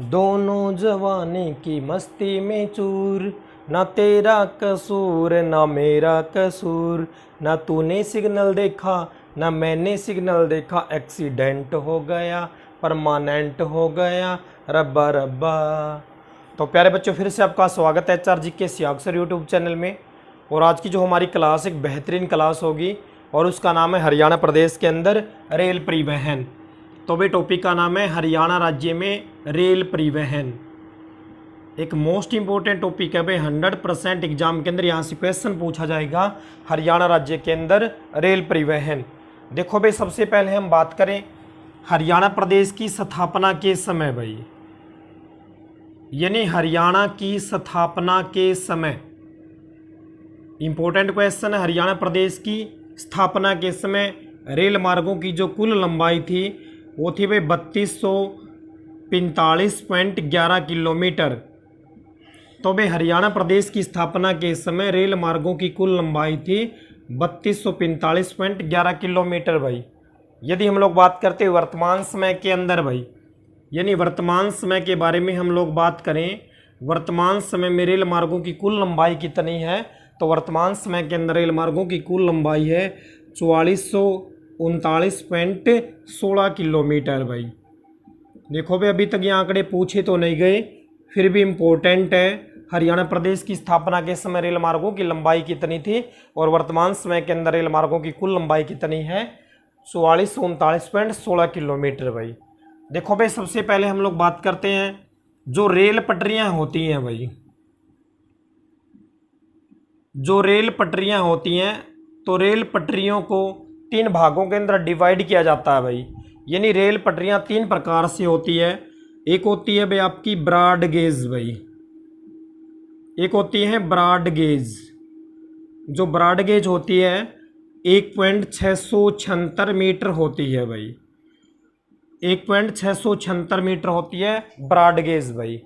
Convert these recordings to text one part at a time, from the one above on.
दोनों जवानी की मस्ती में चूर, ना तेरा कसूर ना मेरा कसूर, ना तूने सिग्नल देखा ना मैंने सिग्नल देखा, एक्सीडेंट हो गया परमानेंट हो गया रब्बा रब्बा। तो प्यारे बच्चों, फिर से आपका स्वागत है एचआरजी के सियाक्सर यूट्यूब चैनल में। और आज की जो हमारी क्लास एक बेहतरीन क्लास होगी और उसका नाम है हरियाणा प्रदेश के अंदर रेल परिवहन। तो भाई टॉपिक का नाम है हरियाणा राज्य में रेल परिवहन। एक मोस्ट इंपॉर्टेंट टॉपिक है भाई, 100% एग्जाम के अंदर यहाँ से क्वेश्चन पूछा जाएगा हरियाणा राज्य के अंदर रेल परिवहन। देखो भाई, सबसे पहले हम बात करें हरियाणा प्रदेश की स्थापना के समय भाई, यानी हरियाणा की स्थापना के समय। इंपॉर्टेंट क्वेश्चन है, हरियाणा प्रदेश की स्थापना के समय रेल मार्गों की जो कुल लंबाई थी वो थी भाई 3245.11 किलोमीटर। तो भाई हरियाणा प्रदेश की स्थापना के समय रेल मार्गों की कुल लंबाई थी 3245.11 किलोमीटर भाई। यदि हम लोग बात करते हैं वर्तमान समय के अंदर भाई, यानी वर्तमान समय के बारे में हम लोग बात करें, वर्तमान समय में रेल मार्गों की कुल लंबाई कितनी है, तो वर्तमान समय के अंदर रेल मार्गों की कुल लंबाई है 4439.16 किलोमीटर भाई। देखो भाई, अभी तक ये आंकड़े पूछे तो नहीं गए, फिर भी इम्पोर्टेंट है। हरियाणा प्रदेश की स्थापना के समय रेल मार्गों की लंबाई कितनी थी और वर्तमान समय के अंदर रेल मार्गों की कुल लंबाई कितनी है, 4439.16 किलोमीटर भाई। देखो भाई, सबसे पहले हम लोग बात करते हैं जो रेल पटरियां होती हैं भाई, जो रेल पटरियां होती हैं, तो रेल पटरियों को 3 भागों के अंदर डिवाइड किया जाता है भाई। यानी रेल पटरियां 3 प्रकार से होती है। एक होती है भाई आपकी ब्रॉड गेज भाई, एक होती है ब्रॉड गेज। जो ब्रॉड गेज होती है 1.676 मीटर होती है भाई, 1.676 मीटर होती है ब्रॉड गेज भाई।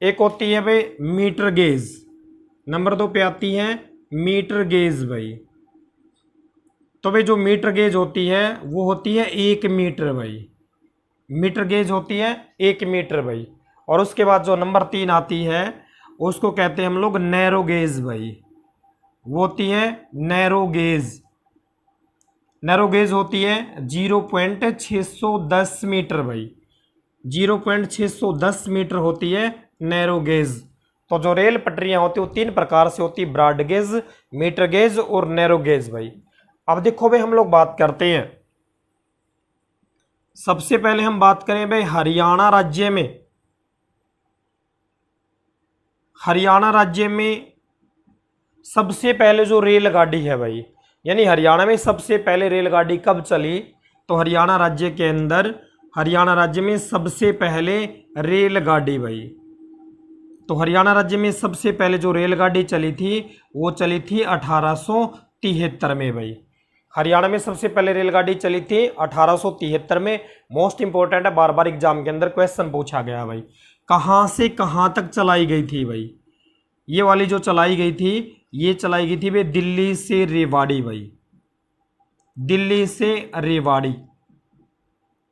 एक होती है भाई मीटर गेज, नंबर 2 पे आती है मीटर गेज भाई। तो भाई जो मीटर गेज होती है वो होती है 1 मीटर भाई, मीटर गेज होती है 1 मीटर भाई। और उसके बाद जो नंबर 3 आती है उसको कहते हैं हम लोग नैरो गेज भाई, वो होती है नैरो गेज। नैरो गेज होती है 0.610 मीटर भाई, 0.610 मीटर होती है नैरो गेज। तो जो रेल पटरियां होती है वो 3 प्रकार से होती है, ब्रॉड गेज, मीटर गेज और नैरो गेज भाई। अब देखो भाई, हम लोग बात करते हैं, सबसे पहले हम बात करें भाई हरियाणा राज्य में। हरियाणा राज्य में सबसे पहले जो रेलगाड़ी है भाई, यानी हरियाणा में सबसे पहले रेलगाड़ी कब चली, तो हरियाणा राज्य के अंदर, हरियाणा राज्य में सबसे पहले रेलगाड़ी भाई। तो हरियाणा राज्य में सबसे पहले जो रेलगाड़ी चली थी वो चली थी 1873 में भाई। हरियाणा में सबसे पहले रेलगाड़ी चली थी 1873 में। मोस्ट इंपॉर्टेंट है, बार बार एग्जाम के अंदर क्वेश्चन पूछा गया भाई। कहाँ से कहाँ तक चलाई गई थी भाई, ये वाली जो चलाई गई थी ये चलाई गई थी भाई दिल्ली से रेवाड़ी भाई, दिल्ली से रेवाड़ी।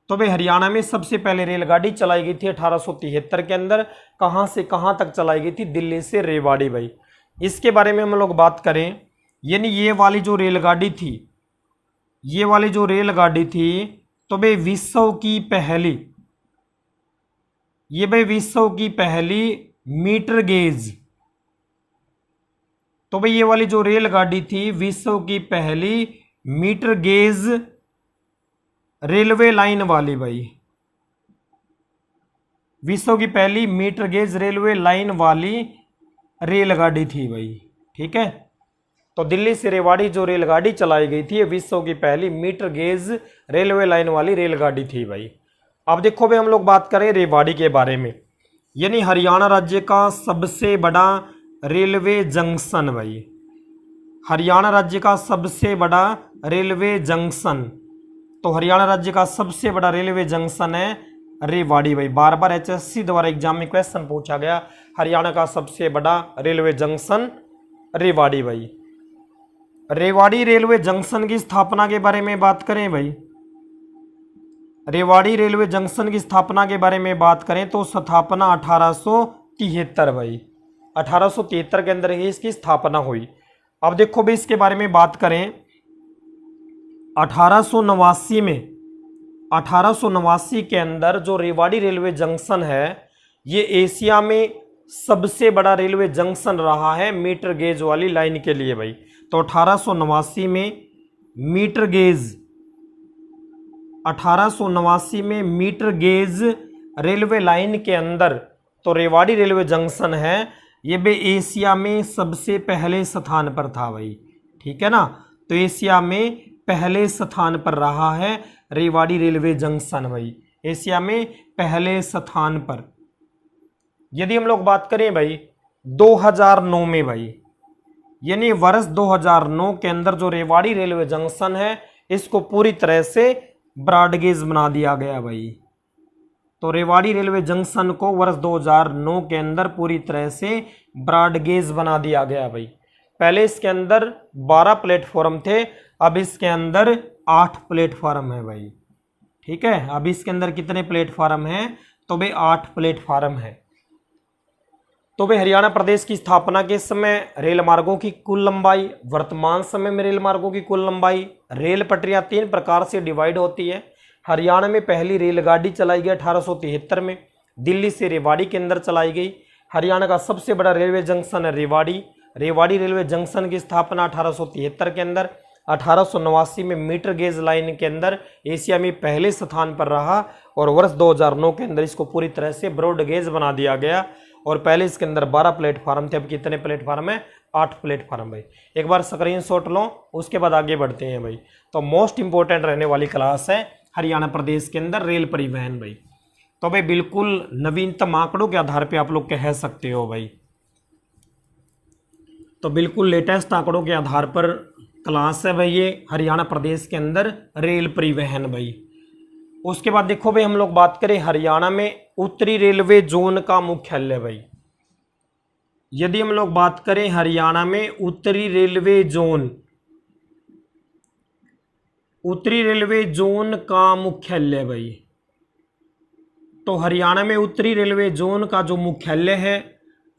तो भाई हरियाणा में सबसे पहले रेलगाड़ी चलाई गई थी 1873 के अंदर। कहाँ से कहाँ तक चलाई गई थी, दिल्ली से रेवाड़ी भाई। इसके बारे में हम लोग बात करें, यानी ये वाली जो रेलगाड़ी थी, ये वाली जो रेलगाड़ी थी, तो भाई विश्व की पहली, ये भाई विश्व की पहली मीटर गेज। तो भाई ये वाली जो रेलगाड़ी थी विश्व की पहली मीटर गेज रेलवे लाइन वाली भाई, विश्व की पहली मीटर गेज रेलवे लाइन वाली रेलगाड़ी थी भाई। ठीक है, तो दिल्ली से रेवाड़ी जो रेलगाड़ी चलाई गई थी ये विश्व की पहली मीटर गेज रेलवे लाइन वाली रेलगाड़ी थी भाई। अब देखो भाई, हम लोग बात करें रेवाड़ी के बारे में, यानी हरियाणा राज्य का सबसे बड़ा रेलवे जंक्शन भाई, हरियाणा राज्य का सबसे बड़ा रेलवे जंक्शन। तो हरियाणा राज्य का सबसे बड़ा रेलवे जंक्शन है रेवाड़ी भाई। बार बार एचएससी द्वारा एग्जाम में क्वेश्चन पूछा गया, हरियाणा का सबसे बड़ा रेलवे जंक्शन रेवाड़ी भाई। रेवाड़ी रेलवे जंक्शन की स्थापना के बारे में बात करें भाई, रेवाड़ी रेलवे जंक्शन की स्थापना के बारे में बात करें तो स्थापना 1873 भाई, 1873 के अंदर ही इसकी स्थापना हुई। अब देखो भाई इसके बारे में बात करें 1889 में, 1889 के अंदर जो रेवाड़ी रेलवे जंक्शन है ये एशिया में सबसे बड़ा रेलवे जंक्शन रहा है मीटर गेज वाली लाइन के लिए भाई। तो 1889 में मीटर गेज, 1889 में मीटर गेज रेलवे लाइन के अंदर तो रेवाड़ी रेलवे जंक्शन है ये भी एशिया में सबसे पहले स्थान पर था भाई, ठीक है ना। तो एशिया में पहले स्थान पर रहा है रेवाड़ी रेलवे जंक्शन भाई, एशिया में पहले स्थान पर। यदि हम लोग बात करें भाई 2009 में भाई, यानी वर्ष 2009 के अंदर जो रेवाड़ी रेलवे जंक्शन है इसको पूरी तरह से ब्रॉडगेज बना दिया गया भाई। तो रेवाड़ी रेलवे जंक्शन को वर्ष 2009 के अंदर पूरी तरह से ब्रॉडगेज बना दिया गया भाई। पहले इसके अंदर 12 प्लेटफॉर्म थे, अब इसके अंदर 8 प्लेटफॉर्म है भाई, ठीक है। अब इसके अंदर कितने प्लेटफॉर्म हैं तो भाई 8 प्लेटफॉर्म है। तो भाई हरियाणा प्रदेश की स्थापना के समय रेल मार्गों की कुल लंबाई, वर्तमान समय में रेल मार्गों की कुल लंबाई, रेल पटरियां 3 प्रकार से डिवाइड होती है। हरियाणा में पहली रेलगाड़ी चलाई गई 1873 में, दिल्ली से रेवाड़ी के अंदर चलाई गई। हरियाणा का सबसे बड़ा रेलवे जंक्शन है रेवाड़ी। रेवाड़ी रेलवे जंक्शन की स्थापना 1873 के अंदर, 1889 में मीटर गेज लाइन के अंदर एशिया में पहले स्थान पर रहा और वर्ष 2009 के अंदर इसको पूरी तरह से ब्रॉड गेज बना दिया गया। और पहले इसके अंदर 12 प्लेटफार्म थे, अब कितने प्लेटफार्म है 8 प्लेटफार्म भाई। एक बार स्क्रीनशॉट लो उसके बाद आगे बढ़ते हैं भाई। तो मोस्ट इंपॉर्टेंट रहने वाली क्लास है हरियाणा प्रदेश के अंदर रेल परिवहन भाई। तो भाई बिल्कुल नवीनतम आंकड़ों के आधार पे आप लोग कह सकते हो भाई, तो बिल्कुल लेटेस्ट आंकड़ों के आधार पर क्लास है भाई ये हरियाणा प्रदेश के अंदर रेल परिवहन भाई। उसके बाद देखो भाई हम लोग बात करें हरियाणा में उत्तरी रेलवे जोन का मुख्यालय भाई। यदि हम लोग बात करें हरियाणा में उत्तरी रेलवे जोन, उत्तरी रेलवे जोन का मुख्यालय भाई, तो हरियाणा में उत्तरी रेलवे जोन का जो मुख्यालय है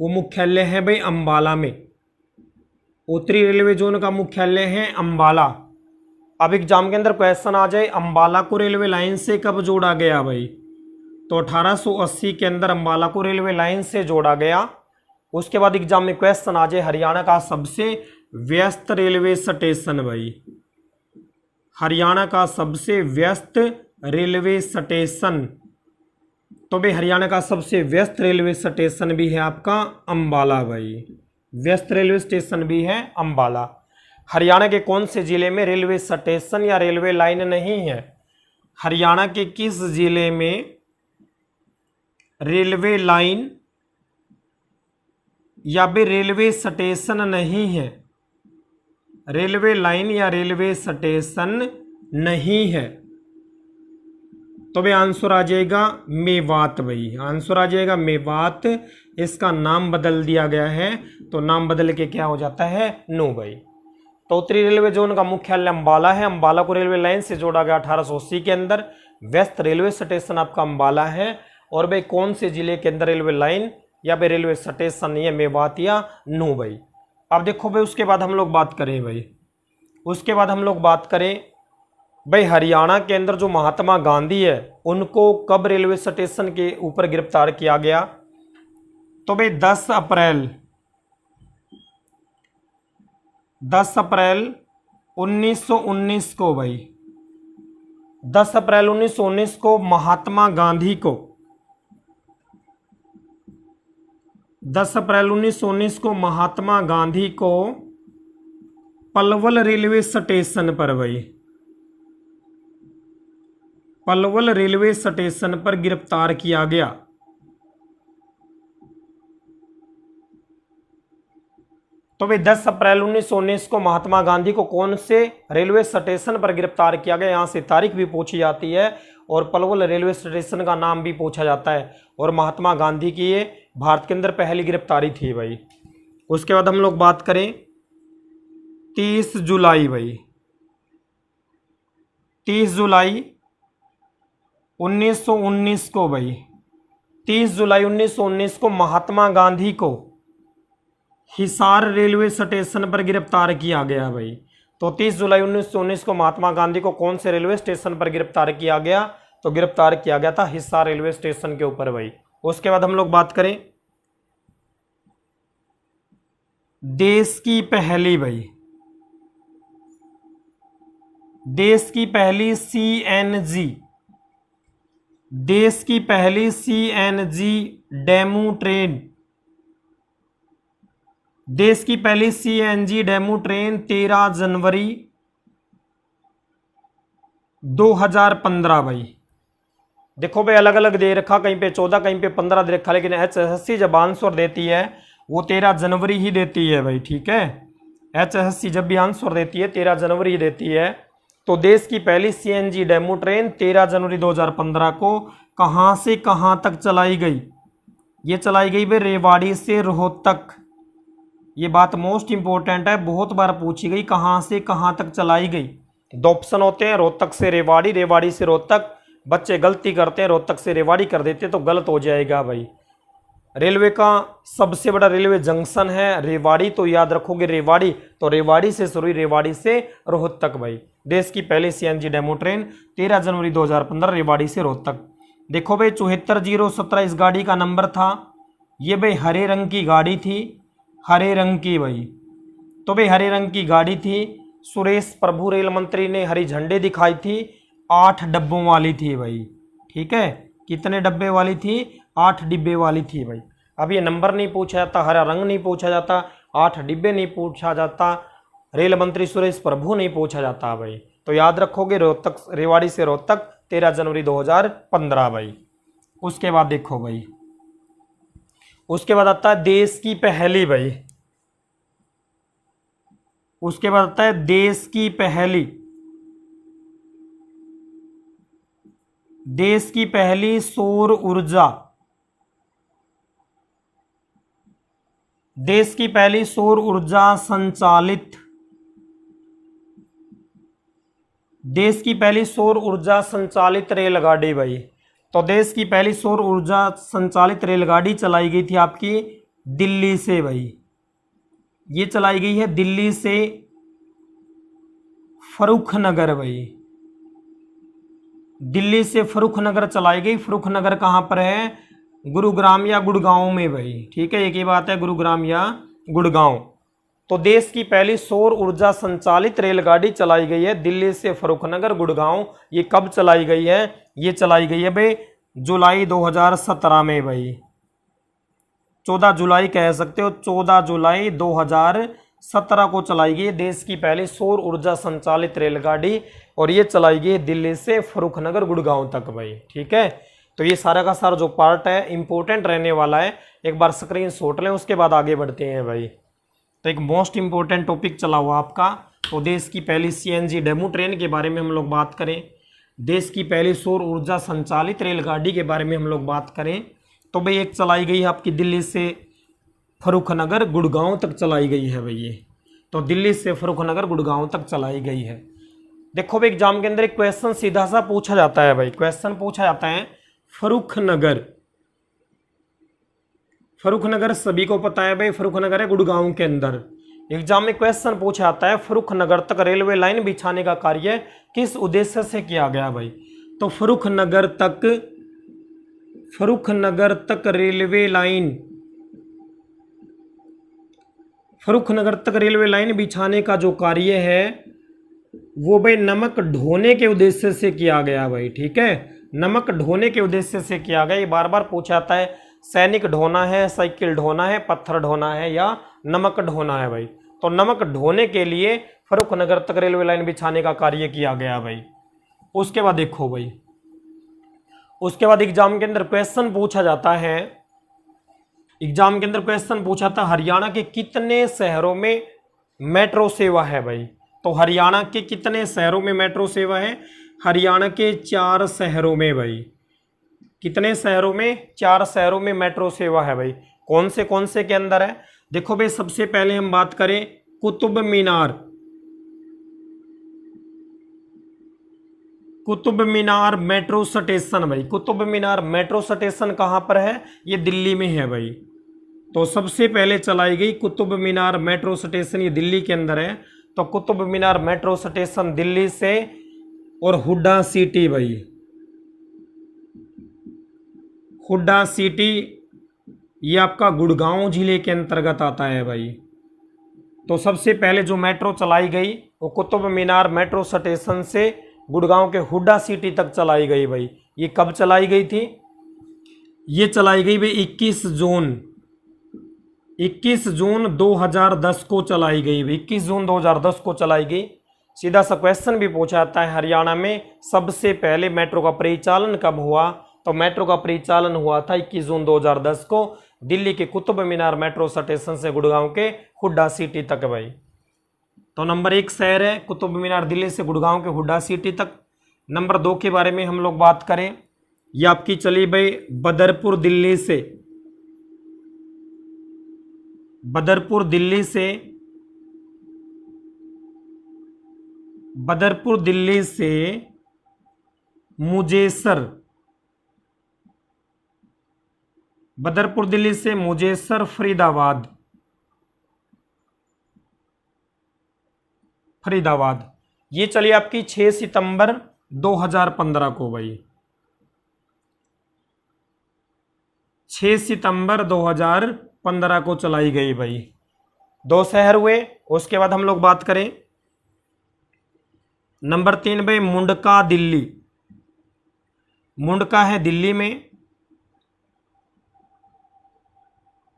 वो मुख्यालय है भाई अंबाला में। उत्तरी रेलवे जोन का मुख्यालय है अंबाला। अब एग्जाम के अंदर क्वेश्चन आ जाए अंबाला को रेलवे लाइन से कब जोड़ा गया भाई, तो 1880 के अंदर अंबाला को रेलवे लाइन से जोड़ा गया। उसके बाद एग्जाम में क्वेश्चन आ जाए हरियाणा का सबसे व्यस्त रेलवे स्टेशन भाई, हरियाणा का सबसे व्यस्त रेलवे स्टेशन, तो भाई हरियाणा का सबसे व्यस्त रेलवे स्टेशन भी है आपका अंबाला भाई, व्यस्त रेलवे स्टेशन भी है अंबाला। हरियाणा के कौन से जिले में रेलवे स्टेशन या रेलवे लाइन नहीं है, हरियाणा के किस जिले में रेलवे लाइन या भी रेलवे स्टेशन नहीं है, रेलवे लाइन या रेलवे स्टेशन नहीं है, तो भाई आंसर आ जाएगा मेवात भाई, आंसर आ जाएगा मेवात। इसका नाम बदल दिया गया है तो नाम बदल के क्या हो जाता है नो भाई। तो उत्तरी रेलवे जोन का मुख्यालय अंबाला है, अंबाला को रेलवे लाइन से जोड़ा गया 1880 के अंदर। व्यस्त रेलवे स्टेशन आपका अंबाला है। और भाई कौन से जिले के अंदर रेलवे लाइन या भाई रेलवे स्टेशन नहीं है, मेवात या नो भाई। अब देखो भाई उसके बाद हम लोग बात करें भाई, उसके बाद हम लोग बात करें भाई हरियाणा के अंदर जो महात्मा गांधी है उनको कब रेलवे स्टेशन के ऊपर गिरफ्तार किया गया, तो भाई 10 अप्रैल 1919 को भाई, 10 अप्रैल 1919 को महात्मा गांधी को, 10 अप्रैल 1919 को महात्मा गांधी को पलवल रेलवे स्टेशन पर भाई, पलवल रेलवे स्टेशन पर गिरफ्तार किया गया। तो भाई 10 अप्रैल 1919 को महात्मा गांधी को कौन से रेलवे स्टेशन पर गिरफ्तार किया गया, यहां से तारीख भी पूछी जाती है और पलवल रेलवे स्टेशन का नाम भी पूछा जाता है। और महात्मा गांधी की ये भारत के अंदर पहली गिरफ्तारी थी भाई। उसके बाद हम लोग बात करें 30 जुलाई भाई, 30 जुलाई 1919 को भाई, 30 जुलाई 1919 को महात्मा गांधी को हिसार रेलवे स्टेशन पर गिरफ्तार किया गया भाई। तो 30 जुलाई 1919 को महात्मा गांधी को कौन से रेलवे स्टेशन पर गिरफ्तार किया गया? तो गिरफ्तार किया गया था हिसार रेलवे स्टेशन के ऊपर भाई। उसके बाद हम लोग बात करें देश की पहली भाई, देश की पहली सीएनजी, देश की पहली सीएनजी डेमू ट्रेन, देश की पहली सीएनजी डेमू ट्रेन 13 जनवरी 2015 भाई। देखो भाई अलग अलग दे रखा, कहीं पे 14 कहीं पे 15 दे रखा, लेकिन HSSC जब आंसर देती है वो 13 जनवरी ही देती है भाई। ठीक है, HSSC जब भी आंसर देती है 13 जनवरी ही देती है। तो देश की पहली सीएनजी डेमू ट्रेन 13 जनवरी 2015 को कहां से कहां तक चलाई गई? ये चलाई गई भाई रेवाड़ी से रोहतक। ये बात मोस्ट इंपॉर्टेंट है, बहुत बार पूछी गई, कहां से कहां तक चलाई गई। दो ऑप्शन होते हैं, रोहतक से रेवाड़ी, रेवाड़ी से रोहतक। बच्चे गलती करते हैं, रोहतक से रेवाड़ी कर देते तो गलत हो जाएगा भाई। रेलवे का सबसे बड़ा रेलवे जंक्शन है रेवाड़ी, तो याद रखोगे रेवाड़ी, तो रेवाड़ी से शुरू, रेवाड़ी से रोहतक भाई। देश की पहली सीएनजी डेमो ट्रेन 13 जनवरी 2015 रेवाड़ी से रोहतक। देखो भाई 74017 इस गाड़ी का नंबर था। ये भाई हरे रंग की गाड़ी थी, हरे रंग की भाई। तो भाई हरे रंग की गाड़ी थी, सुरेश प्रभु रेल मंत्री ने हरी झंडे दिखाई थी, 8 डब्बों वाली थी भाई। ठीक है, कितने डब्बे वाली थी? 8 डिब्बे वाली थी भाई। अब ये नंबर नहीं पूछा जाता, हरा रंग नहीं पूछा जाता, 8 डिब्बे नहीं पूछा जाता, रेल मंत्री सुरेश प्रभु नहीं पूछा जाता भाई। तो याद रखोगे रोहतक, रेवाड़ी से रोहतक 13 जनवरी 2015 भाई। उसके बाद देखो भाई, उसके बाद आता है देश की पहली भाई, उसके बाद आता है देश की पहली, देश की पहली सौर ऊर्जा, देश की पहली सौर ऊर्जा संचालित, देश की पहली सौर ऊर्जा संचालित रेलगाड़ी भाई। तो देश की पहली सौर ऊर्जा संचालित रेलगाड़ी चलाई गई थी आपकी दिल्ली से भाई। ये चलाई गई है दिल्ली से फर्रुखनगर भाई, दिल्ली से फर्रुखनगर चलाई गई। फर्रुखनगर कहाँ पर है? गुरुग्राम या गुड़गांव में भाई। ठीक है, एक ही बात है, गुरुग्राम या गुड़गांव। तो देश की पहली सौर ऊर्जा संचालित रेलगाड़ी चलाई गई है दिल्ली से फर्रुखनगर गुड़गांव। ये कब चलाई गई है? ये चलाई गई है भाई जुलाई 2017 में भाई, 14 जुलाई कह सकते हो, 14 जुलाई 2017 को चलाई गई देश की पहली सौर ऊर्जा संचालित रेलगाड़ी, और ये चलाई गई दिल्ली से फर्रुखनगर गुड़गांव तक भाई। ठीक है, तो ये सारा का सारा जो पार्ट है इंपॉर्टेंट रहने वाला है, एक बार स्क्रीनशॉट लें, उसके बाद आगे बढ़ते हैं भाई। तो एक मोस्ट इंपॉर्टेंट टॉपिक चला हुआ आपका, तो देश की पहली सीएनजी डेमू ट्रेन के बारे में हम लोग बात करें, देश की पहली सौर ऊर्जा संचालित रेलगाड़ी के बारे में हम लोग बात करें, तो भाई एक चलाई गई है आपकी दिल्ली से फर्रुखनगर गुड़गांव तक चलाई गई है भाई। ये तो दिल्ली से फर्रुखनगर गुड़गांव तक चलाई गई है। देखो भाई एग्जाम के अंदर एक क्वेश्चन सीधा सा पूछा जाता है भाई, क्वेश्चन पूछा जाता है फर्रुखनगर, फर्रुखनगर सभी को पता है भाई, फर्रुखनगर है गुड़गांव के अंदर। एग्जाम में क्वेश्चन पूछा जाता है फर्रुखनगर तक रेलवे लाइन बिछाने का कार्य किस उद्देश्य से किया गया भाई। तो फर्रुखनगर तक रेलवे लाइन, फर्रुखनगर तक रेलवे लाइन बिछाने का जो कार्य है वो भाई नमक ढोने के उद्देश्य से किया गया भाई। ठीक है, नमक ढोने के उद्देश्य से किया गया। ये बार बार पूछा जाता है, सैनिक ढोना है, साइकिल ढोना है, पत्थर ढोना है या नमक ढोना है भाई। तो नमक ढोने के लिए फर्रुखनगर तक रेलवे लाइन बिछाने का कार्य किया गया भाई। उसके बाद देखो भाई, उसके बाद एग्जाम के अंदर क्वेश्चन पूछा जाता है, एग्जाम के अंदर क्वेश्चन पूछा था हरियाणा के कितने शहरों में मेट्रो सेवा है भाई। तो हरियाणा के कितने शहरों में मेट्रो सेवा है? हरियाणा के 4 शहरों में भाई। कितने शहरों में? 4 शहरों में मेट्रो सेवा है भाई। कौन से के अंदर है? देखो भाई सबसे पहले हम बात करें कुतुब कुतुब मीनार मेट्रो स्टेशन भाई, कुतुब मीनार मेट्रो स्टेशन कहाँ पर है? ये दिल्ली में है भाई। तो सबसे पहले चलाई गई कुतुब मीनार मेट्रो स्टेशन, ये दिल्ली के अंदर है। तो कुतुब मीनार मेट्रो स्टेशन दिल्ली से। और हुड्डा सिटी भाई, हुड्डा सिटी ये आपका गुड़गांव जिले के अंतर्गत आता है भाई। तो सबसे पहले जो मेट्रो चलाई गई वो कुतुब मीनार मेट्रो स्टेशन से गुड़गांव के हुड्डा सिटी तक चलाई गई भाई। ये कब चलाई गई थी? ये चलाई गई भाई 21 जून 2010 को चलाई गई भाई। 21 जून 2010 को चलाई गई। सीधा सा क्वेश्चन भी पूछा जाता है, हरियाणा में सबसे पहले मेट्रो का परिचालन कब हुआ? तो मेट्रो का परिचालन हुआ था 21 जून 2010 को दिल्ली के कुतुब मीनार मेट्रो स्टेशन से गुड़गांव के हुड्डा सिटी तक भाई। तो नंबर 1 शहर है कुतुब मीनार, दिल्ली से गुड़गांव के हुड्डा सिटी तक। नंबर 2 के बारे में हम लोग बात करें, ये आपकी चली भाई बदरपुर दिल्ली से, बदरपुर दिल्ली से, बदरपुर दिल्ली से मुजेसर, बदरपुर दिल्ली से मुजेसर फरीदाबाद, फरीदाबाद। ये चली आपकी 6 सितंबर 2015 को भाई। 6 सितंबर 2015 को चलाई गई भाई। 2 शहर हुए। उसके बाद हम लोग बात करें नंबर 3 भाई मुंडका दिल्ली। मुंडका है दिल्ली में।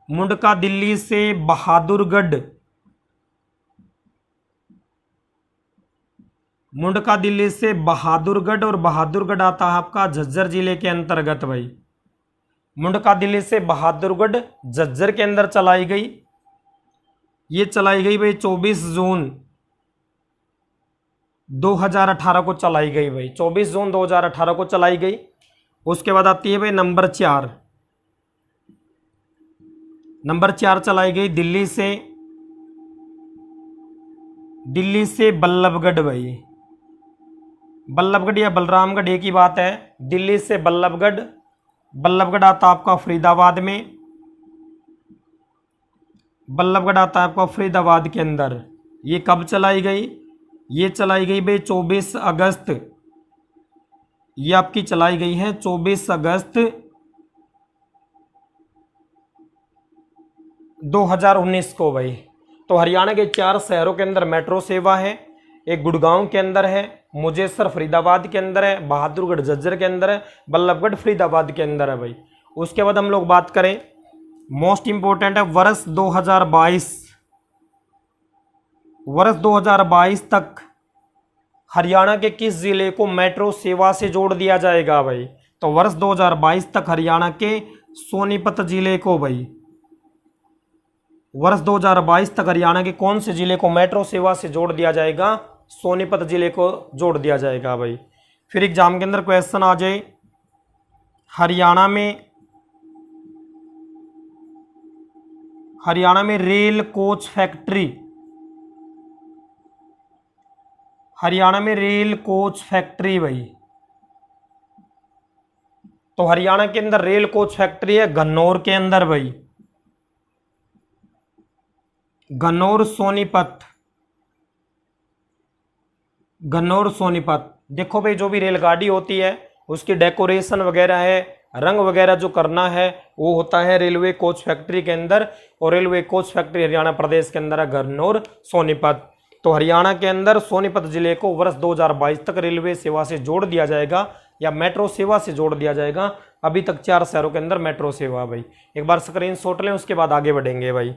मुंडका दिल्ली से बहादुरगढ़, मुंडका दिल्ली से बहादुरगढ़, और बहादुरगढ़ आता है आपका झज्जर जिले के अंतर्गत भाई। मुंडका दिल्ली से बहादुरगढ़ झज्जर के अंदर चलाई गई। ये चलाई गई भाई 24 जून 2018 को चलाई गई भाई। 24 जून 2018 को चलाई गई। उसके बाद आती है भाई नंबर 4। नंबर 4 चलाई गई दिल्ली से, दिल्ली से बल्लभगढ़ भाई। बल्लभगढ़ या बलरामगढ़ एक ही बात है। दिल्ली से बल्लभगढ़, बल्लभगढ़ आता आपका फरीदाबाद में, बल्लभगढ़ आता है आपका फरीदाबाद के अंदर। ये कब चलाई गई? ये चलाई गई भाई 24 अगस्त। ये आपकी चलाई गई है 24 अगस्त 2019 को भाई। तो हरियाणा के 4 शहरों के अंदर मेट्रो सेवा है। एक गुड़गांव के अंदर है, मुजेसर फरीदाबाद के अंदर है, बहादुरगढ़ झज्जर के अंदर है, बल्लभगढ़ फरीदाबाद के अंदर है भाई। उसके बाद हम लोग बात करें, मोस्ट इंपोर्टेंट है वर्ष 2022, वर्ष 2022 तक हरियाणा के किस जिले को मेट्रो सेवा से जोड़ दिया जाएगा भाई? तो वर्ष 2022 तक हरियाणा के सोनीपत जिले को भाई, वर्ष 2022 तक हरियाणा के कौन से जिले को मेट्रो सेवा से जोड़ दिया जाएगा? सोनीपत जिले को जोड़ दिया जाएगा भाई। फिर एग्जाम के अंदर क्वेश्चन आ जाए, हरियाणा में रेल कोच फैक्ट्री, हरियाणा में रेल कोच फैक्ट्री भाई। तो हरियाणा के अंदर रेल कोच फैक्ट्री है गन्नौर के अंदर भाई, गन्नौर सोनीपत, गन्नौर सोनीपत। देखो भाई जो भी रेलगाड़ी होती है उसकी डेकोरेशन वगैरह है, रंग वगैरह जो करना है वो होता है रेलवे कोच फैक्ट्री के अंदर, और रेलवे कोच फैक्ट्री हरियाणा प्रदेश के अंदर है गन्नौर सोनीपत। तो हरियाणा के अंदर सोनीपत जिले को वर्ष 2022 तक रेलवे सेवा से जोड़ दिया जाएगा या मेट्रो सेवा से जोड़ दिया जाएगा। अभी तक 4 शहरों के अंदर मेट्रो सेवा भाई। एक बार स्क्रीनशॉट लें, उसके बाद आगे बढ़ेंगे भाई।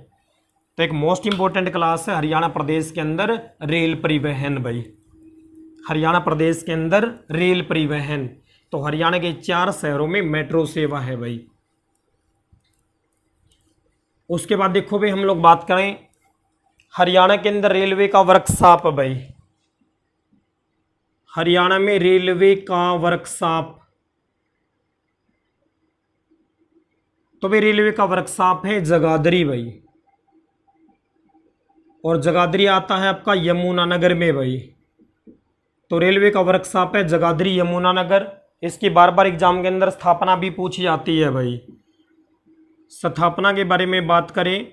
तो एक मोस्ट इंपोर्टेंट क्लास है हरियाणा प्रदेश के अंदर रेल परिवहन भाई, हरियाणा प्रदेश के अंदर रेल परिवहन। तो हरियाणा के 4 शहरों में मेट्रो सेवा है भाई। उसके बाद देखो भाई हम लोग बात करें हरियाणा के अंदर रेलवे का वर्कशॉप भाई, हरियाणा में रेलवे का वर्कशॉप। तो भाई रेलवे का वर्कशॉप है जगाधरी भाई, और जगाधरी आता है आपका यमुनानगर में भाई। तो रेलवे का वर्कशॉप है जगाधरी यमुनानगर। इसकी बार बार एग्जाम के अंदर स्थापना भी पूछी जाती है भाई। स्थापना के बारे में बात करें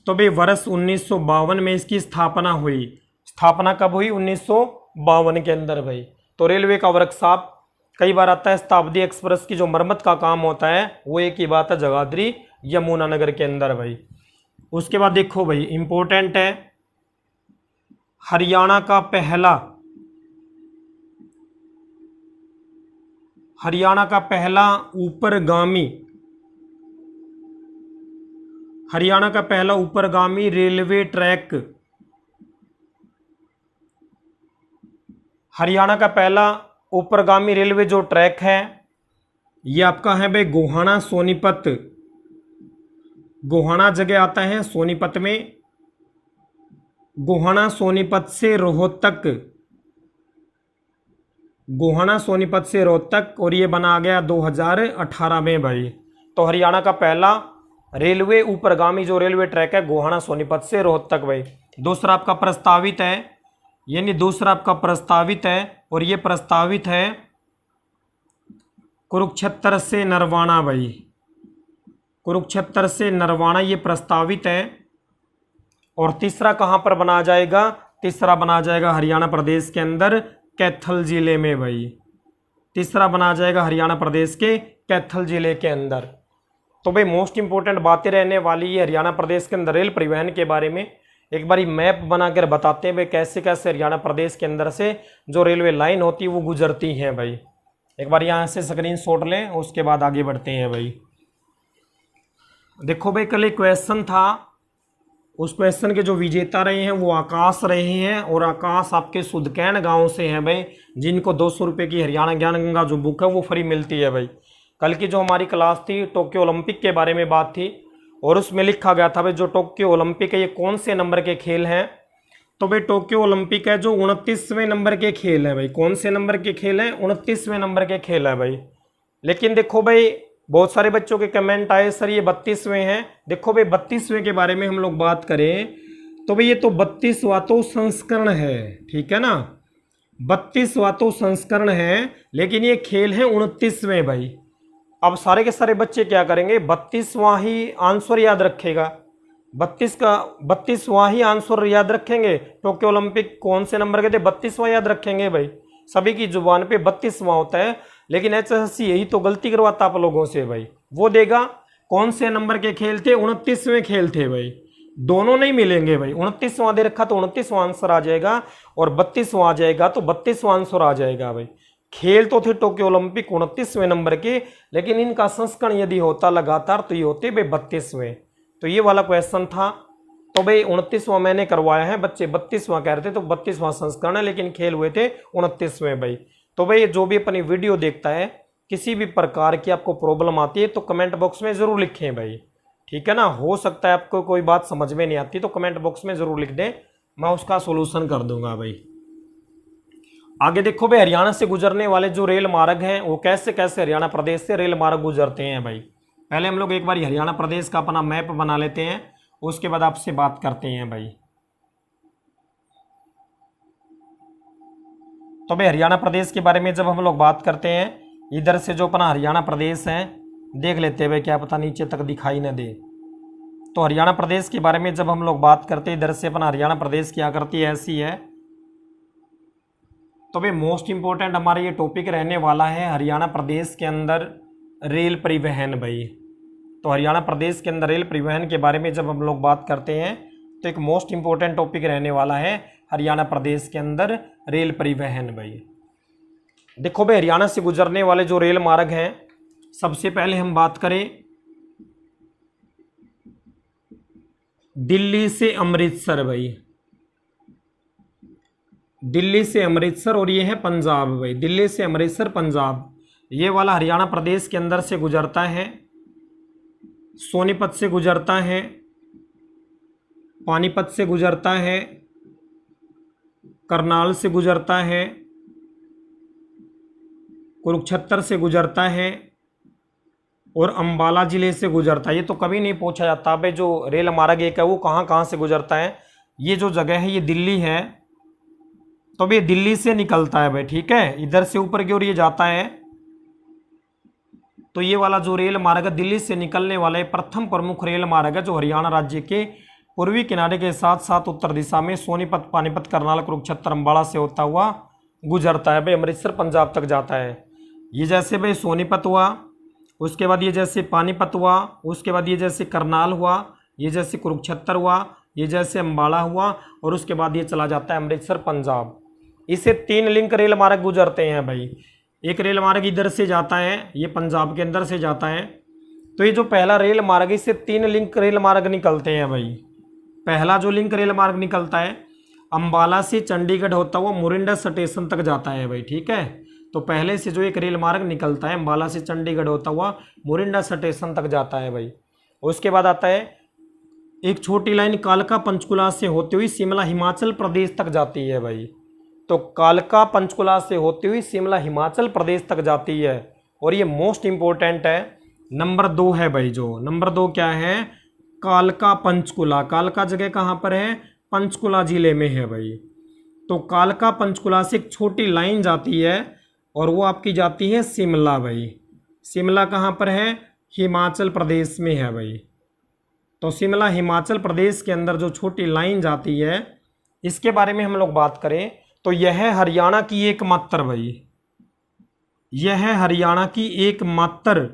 तो भाई वर्ष 1952 में इसकी स्थापना हुई। स्थापना कब हुई? 1952 के अंदर भाई। तो रेलवे का वर्कशॉप कई बार आता है। शताब्दी एक्सप्रेस की जो मरम्मत का काम होता है वो एक ही बात है, जगाधरी यमुनानगर के अंदर भाई। उसके बाद देखो भाई इंपॉर्टेंट है, हरियाणा का पहला ऊपरगामी रेलवे ट्रैक, हरियाणा का पहला ऊपरगामी रेलवे जो ट्रैक है ये आपका है भाई गोहाना सोनीपत। गोहाना जगह आता है सोनीपत में। गोहाना सोनीपत से रोहतक, गोहाना सोनीपत से रोहतक, और ये बना गया 2018 में भाई। तो हरियाणा का पहला रेलवे ऊपरगामी जो रेलवे ट्रैक है गोहाना सोनीपत से रोहतक भाई। दूसरा आपका प्रस्तावित है, यानी दूसरा आपका प्रस्तावित है, और ये प्रस्तावित है कुरुक्षेत्र से नरवाना भाई। कुरुक्षेत्र से नरवाना ये प्रस्तावित है। और तीसरा कहाँ पर बना जाएगा? तीसरा बना जाएगा हरियाणा प्रदेश के अंदर कैथल जिले में भाई। तीसरा बना जाएगा हरियाणा प्रदेश के कैथल जिले के अंदर। तो भाई मोस्ट इंपोर्टेंट बातें रहने वाली है हरियाणा प्रदेश के अंदर रेल परिवहन के बारे में। एक बारी मैप बनाकर बताते हैं भाई कैसे कैसे हरियाणा प्रदेश के अंदर से जो रेलवे लाइन होती है वो गुजरती हैं भाई। एक बार यहाँ से स्क्रीनशॉट लें, उसके बाद आगे बढ़ते हैं भाई। देखो भाई कल एक क्वेश्चन था, उस क्वेश्चन के जो विजेता रहे हैं वो आकाश रहे हैं, और आकाश आपके सुदकैन गांव से हैं भाई, जिनको 200 रुपये की हरियाणा ज्ञान गंगा जो बुक है वो फ्री मिलती है भाई। कल की जो हमारी क्लास थी टोक्यो ओलंपिक के बारे में बात थी, और उसमें लिखा गया था भाई जो टोक्यो ओलंपिक है ये कौन से नंबर के खेल हैं? तो भाई टोक्यो ओलंपिक है जो 29वें नंबर के खेल है भाई। कौन से नंबर के खेल हैं? 29वें नंबर के खेल है भाई। लेकिन देखो भाई बहुत सारे बच्चों के कमेंट आए सर ये 32वें हैं। देखो भाई 32वें के बारे में हम लोग बात करें तो भाई ये तो 32वां तो संस्करण है, ठीक है ना, 32वां तो संस्करण है, लेकिन ये खेल है 29वें भाई। अब सारे के सारे बच्चे क्या करेंगे? 32वां ही आंसर याद रखेगा, 32वां ही आंसर याद रखेंगे। टोक्यो ओलंपिक कौन से नंबर के थे? 32वां याद रखेंगे भाई। सभी की जुबान पे 32वां होता है, लेकिन HSC यही तो गलती करवाता आप लोगों से भाई। वो देगा कौन से नंबर के खेल थे? 29वें खेल थे भाई। दोनों नहीं मिलेंगे भाई। 29वां दे रखा तो 29वां आंसर आ जाएगा, और 32वां आ जाएगा तो 32वां आंसर आ जाएगा भाई। खेल तो थे टोक्यो ओलंपिक 29वें नंबर के, लेकिन इनका संस्करण यदि होता लगातार तो ये होते भाई 32वें। तो ये वाला क्वेश्चन था। तो भाई 29वां मैंने करवाया है, बच्चे 32वां कह रहे थे तो 32वां संस्करण है, लेकिन खेल हुए थे 29वें भाई। तो भाई जो भी अपनी वीडियो देखता है, किसी भी प्रकार की आपको प्रॉब्लम आती है तो कमेंट बॉक्स में ज़रूर लिखें भाई, ठीक है ना। हो सकता है आपको कोई बात समझ में नहीं आती तो कमेंट बॉक्स में ज़रूर लिख दें, मैं उसका सोल्यूशन कर दूंगा भाई। आगे देखो भाई हरियाणा से गुजरने वाले जो रेल मार्ग हैं वो कैसे कैसे हरियाणा प्रदेश से रेल मार्ग गुजरते हैं भाई। पहले हम लोग एक बार हरियाणा प्रदेश का अपना मैप बना लेते हैं, उसके बाद आपसे बात करते हैं भाई। तो भाई हरियाणा प्रदेश के बारे में जब हम लोग बात करते हैं, इधर से जो अपना हरियाणा प्रदेश है देख लेते हैं भाई, क्या पता नीचे तक दिखाई न दे। तो हरियाणा प्रदेश के बारे में जब हम लोग बात करते हैं, इधर से अपना हरियाणा प्रदेश क्या करती है, ऐसी है। तो भाई मोस्ट इंपॉर्टेंट हमारा ये टॉपिक रहने वाला है हरियाणा प्रदेश के अंदर रेल परिवहन भाई। तो हरियाणा प्रदेश के अंदर रेल परिवहन के बारे में जब हम लोग बात करते हैं तो एक मोस्ट इंपॉर्टेंट टॉपिक रहने वाला है हरियाणा प्रदेश के अंदर रेल परिवहन भाई। देखो भाई हरियाणा से गुजरने वाले जो रेल मार्ग हैं, सबसे पहले हम बात करें दिल्ली से अमृतसर भाई। दिल्ली से अमृतसर, और ये है पंजाब भाई। दिल्ली से अमृतसर पंजाब, ये वाला हरियाणा प्रदेश के अंदर से गुजरता है। सोनीपत से गुजरता है, पानीपत से गुजरता है, करनाल से गुजरता है, कुरुक्षेत्र से गुजरता है, और अंबाला जिले से गुजरता है। ये तो कभी नहीं पूछा जाता भाई जो रेल मार्ग एक है वो कहाँ कहाँ से गुजरता है। ये जो जगह है ये दिल्ली है, तो अब ये दिल्ली से निकलता है भाई, ठीक है, इधर से ऊपर की ओर ये जाता है। तो ये वाला जो रेल मार्ग है दिल्ली से निकलने वाला है प्रथम प्रमुख रेल मार्ग है, जो हरियाणा राज्य के पूर्वी किनारे के साथ साथ उत्तर दिशा में सोनीपत, पानीपत, करनाल, कुरुक्षेत्र, अम्बाला से होता हुआ गुजरता है भाई, अमृतसर पंजाब तक जाता है। ये जैसे भाई सोनीपत हुआ, उसके बाद ये जैसे पानीपत हुआ, उसके बाद ये जैसे करनाल हुआ, ये जैसे कुरुक्षेत्र हुआ, ये जैसे अम्बाला हुआ, और उसके बाद ये चला जाता है अमृतसर पंजाब। इसे 3 लिंक रेल मार्ग गुजरते हैं भाई। एक रेल मार्ग इधर से जाता है, ये पंजाब के अंदर से जाता है। तो ये जो पहला रेल मार्ग है इससे 3 लिंक रेल मार्ग निकलते हैं भाई। पहला जो लिंक रेल मार्ग निकलता है अम्बाला से चंडीगढ़ होता हुआ मोरिंडा स्टेशन तक जाता है भाई, ठीक है। तो पहले से जो एक रेल मार्ग निकलता है अम्बाला से चंडीगढ़ होता हुआ मोरिंडा स्टेशन तक जाता है भाई। उसके बाद आता है एक छोटी लाइन कालका पंचकुला से होती हुई शिमला हिमाचल प्रदेश तक जाती है भाई। तो कालका पंचकुला से होती हुई शिमला हिमाचल प्रदेश तक जाती है। और ये मोस्ट इंपॉर्टेंट है, नंबर 2 है भाई। जो नंबर 2 क्या है, कालका पंचकुला। कालका जगह कहाँ पर है, पंचकुला जिले में है भाई। तो कालका पंचकुला से एक छोटी लाइन जाती है और वो आपकी जाती है शिमला भाई। शिमला कहाँ पर है, हिमाचल प्रदेश में है भाई। तो शिमला हिमाचल प्रदेश के अंदर जो छोटी लाइन जाती है, इसके बारे में हम लोग बात करें तो यह है हरियाणा की एकमात्र भाई, यह है हरियाणा की एकमात्र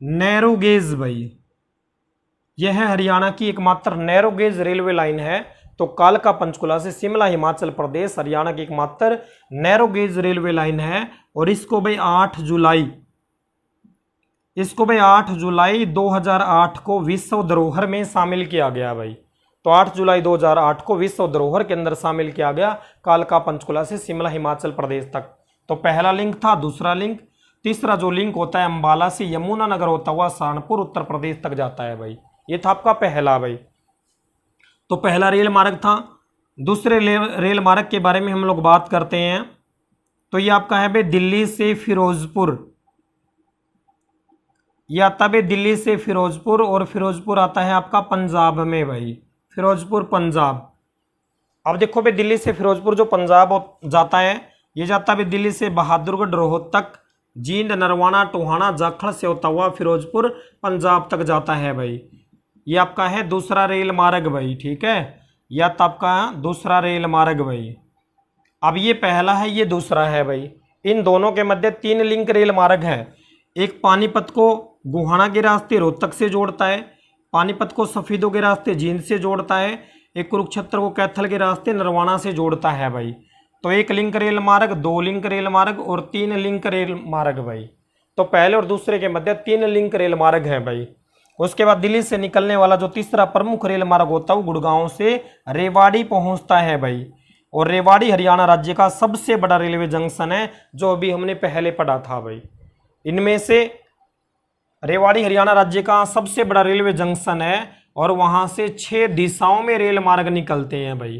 नैरो गेज भाई, यह है हरियाणा की एकमात्र नैरो गेज रेलवे लाइन है। तो कालका पंचकुला से शिमला हिमाचल प्रदेश हरियाणा की एकमात्र नैरो गेज रेलवे लाइन है। और इसको भाई 8 जुलाई 2008 को विश्व धरोहर में शामिल किया गया भाई। तो 8 जुलाई 2008 को विश्व धरोहर के अंदर शामिल किया गया कालका पंचकुला से शिमला हिमाचल प्रदेश तक। तो पहला लिंक था, दूसरा लिंक, तीसरा जो लिंक होता है अम्बाला से यमुनानगर होता हुआ सहारनपुर उत्तर प्रदेश तक जाता है भाई। ये था आपका पहला भाई। तो पहला रेल मार्ग था। दूसरे रेल मार्ग के बारे में हम लोग बात करते हैं तो ये आपका है भाई दिल्ली से फिरोजपुर। ये आता है दिल्ली से फिरोजपुर, और फिरोजपुर आता है आपका पंजाब में भाई, फिरोजपुर पंजाब। अब देखो भाई दिल्ली से फिरोजपुर जो पंजाब जाता है, ये जाता है दिल्ली से बहादुरगढ़, रोहतक, जींद, नरवाना, टोहाना, जाखड़ से होता हुआ फिरोजपुर पंजाब तक जाता है भाई। ये आपका है दूसरा रेल मार्ग भाई, ठीक है। यह तो आपका दूसरा रेल मार्ग भाई। अब ये पहला है, ये दूसरा है भाई। इन दोनों के मध्य 3 लिंक रेल मार्ग है। एक पानीपत को गोहाना के रास्ते रोहतक से जोड़ता है, पानीपत को सफीदों के रास्ते जींद से जोड़ता है, एक कुरुक्षेत्र को कैथल के रास्ते नरवाना से जोड़ता है भाई। तो 1 लिंक रेल मार्ग, 2 लिंक रेल मार्ग और 3 लिंक रेल मार्ग भाई। तो पहले और दूसरे के मध्य 3 लिंक रेल मार्ग है भाई। उसके बाद दिल्ली से निकलने वाला जो तीसरा प्रमुख रेल मार्ग होता है वो गुड़गांव से रेवाड़ी पहुंचता है भाई। और रेवाड़ी हरियाणा राज्य का सबसे बड़ा रेलवे जंक्शन है, जो अभी हमने पहले पढ़ा था भाई। इनमें से रेवाड़ी हरियाणा राज्य का सबसे बड़ा रेलवे जंक्शन है और वहां से 6 दिशाओं में रेल मार्ग निकलते हैं भाई।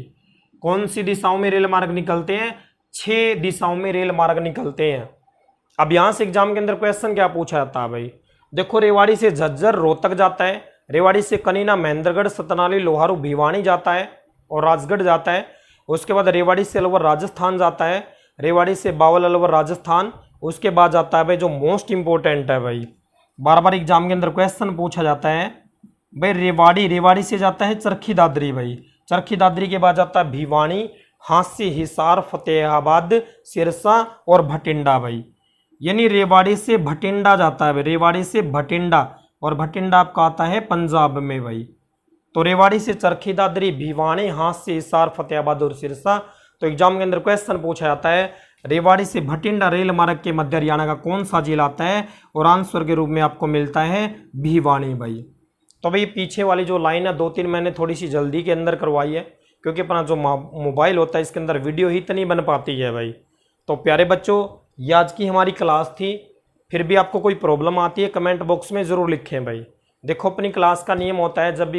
कौन सी दिशाओं में रेल मार्ग निकलते हैं, 6 दिशाओं में रेल मार्ग निकलते हैं। अब यहां से एग्जाम के अंदर क्वेश्चन क्या पूछा जाता है भाई, देखो रेवाड़ी से झज्जर रोहतक जाता है, रेवाड़ी से कनीना महेंद्रगढ़ सतनाली लोहारू भिवानी जाता है और राजगढ़ जाता है। उसके बाद रेवाड़ी से अलवर राजस्थान जाता है, रेवाड़ी से बावल अलवर राजस्थान। उसके बाद जाता है भाई जो मोस्ट इंपॉर्टेंट है भाई, बार बार एग्जाम के अंदर क्वेश्चन पूछा जाता है भाई, रेवाड़ी से जाता है चरखी दादरी भाई, चरखी दादरी के बाद जाता है भिवानी, हांसी, हिसार, फतेहाबाद, सिरसा और भटिंडा भाई। यानी रेवाड़ी से भटिंडा जाता है भाई, रेवाड़ी से भटिंडा, और भटिंडा आपका आता है पंजाब में भाई। तो रेवाड़ी से चरखी दादरी, भिवानी, हांसी, हिसार, फतेहाबाद और सिरसा। तो एग्जाम के अंदर क्वेश्चन पूछा जाता है रेवाड़ी से भटिंडा रेल मार्ग के मध्य हरियाणा का कौन सा जिला आता है, और आंसर के रूप में आपको मिलता है भिवानी भाई। तो भाई पीछे वाली जो लाइन है 2-3 मैंने थोड़ी सी जल्दी के अंदर करवाई है, क्योंकि अपना जो मोबाइल होता है इसके अंदर वीडियो ही इतनी बन पाती है भाई। तो प्यारे बच्चों, ये आज की हमारी क्लास थी। फिर भी आपको कोई प्रॉब्लम आती है कमेंट बॉक्स में ज़रूर लिखें भाई। देखो अपनी क्लास का नियम होता है, जब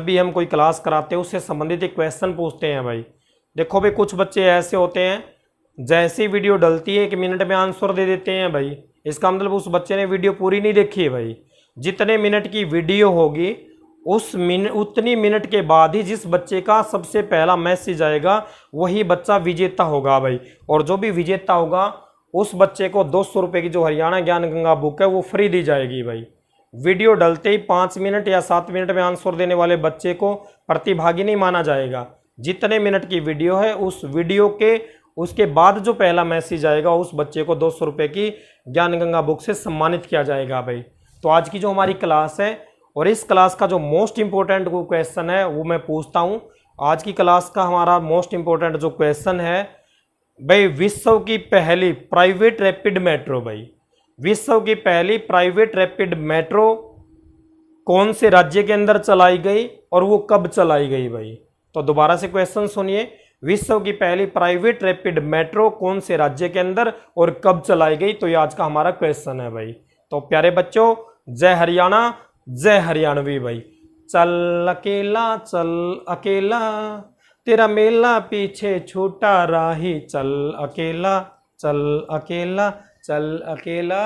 भी हम कोई क्लास कराते हैं उससे संबंधित एक क्वेश्चन पूछते हैं भाई। देखो भाई कुछ बच्चे ऐसे होते हैं जैसी वीडियो डलती है 1 मिनट में आंसर दे देते हैं भाई, इसका मतलब उस बच्चे ने वीडियो पूरी नहीं देखी है भाई। जितने मिनट की वीडियो होगी उतनी मिनट के बाद ही जिस बच्चे का सबसे पहला मैसेज आएगा वही बच्चा विजेता होगा भाई। और जो भी विजेता होगा उस बच्चे को 200 रुपये की जो हरियाणा ज्ञान गंगा बुक है वो फ्री दी जाएगी भाई। वीडियो डलते ही 5 मिनट या 7 मिनट में आंसर देने वाले बच्चे को प्रतिभागी नहीं माना जाएगा। जितने मिनट की वीडियो है उस वीडियो के उसके बाद जो पहला मैसेज आएगा उस बच्चे को 200 रुपये की ज्ञान गंगा बुक से सम्मानित किया जाएगा भाई। तो आज की जो हमारी क्लास है और इस क्लास का जो मोस्ट इंपॉर्टेंट क्वेश्चन है वो मैं पूछता हूँ। आज की क्लास का हमारा मोस्ट इंपॉर्टेंट जो क्वेश्चन है भाई, विश्व की पहली प्राइवेट रैपिड मेट्रो भाई, विश्व की पहली प्राइवेट रैपिड मेट्रो कौन से राज्य के अंदर चलाई गई और वो कब चलाई गई भाई। तो दोबारा से क्वेश्चन सुनिए, विश्व की पहली प्राइवेट रैपिड मेट्रो कौन से राज्य के अंदर और कब चलाई गई। तो ये आज का हमारा क्वेश्चन है भाई। तो प्यारे बच्चों, जय हरियाणा, जय हरियाणवी भाई। चल अकेला तेरा मेला पीछे छूटा राही, चल अकेला चल अकेला चल अकेला।